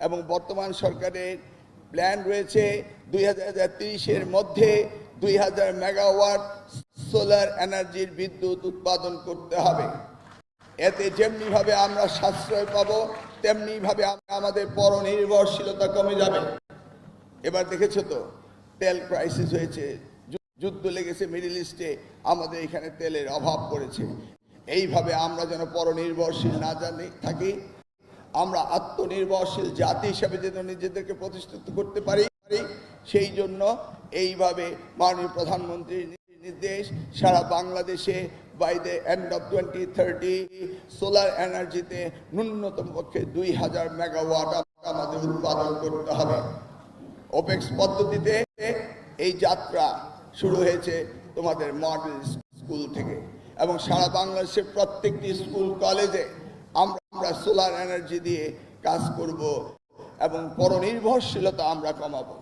এবং বর্তমান সরকারের প্ল্যান রয়েছে 2030-এর মধ্যে 2000 মেগাওয়াট সোলার এনার্জির বিদ্যুৎ উৎপাদন করতে হবে। এতে যেমনিভাবে আমরা সাশ্রয় পাবো, তেমনিভাবে আমাদের পরনির্ভরশীলতা কমে যাবে। এবার দেখেছো তো, তেল ক্রাইসিস হয়েছে, যুদ্ধ লেগেছে মিডল ইস্টে, আমাদের এখানে তেলের অভাব পড়েছে। এইভাবে আমরা যেন পরনির্ভরশীল না থাকি, আমরা আত্মনির্ভরশীল জাতি হিসেবে যেন নিজেদেরকে প্রতিষ্ঠিত করতে পারি, সেই জন্য এইভাবে মাননীয় প্রধানমন্ত্রীর নির্দেশ সারা বাংলাদেশে by the end of 2030 solar এনার্জিতে ন্যূনতম পক্ষে 2000 মেগাওয়াট আমাদের উৎপাদন করতে হবে। ওপেক্স পদ্ধতিতে এই যাত্রা শুরু হয়েছে তোমাদের মডেল স্কুল থেকে, এবং সারা বাংলাদেশের প্রত্যেকটি স্কুল কলেজে আমরা সোলার এনার্জি দিয়ে কাজ করব এবং পরনির্ভরশীলতা আমরা কমাবো।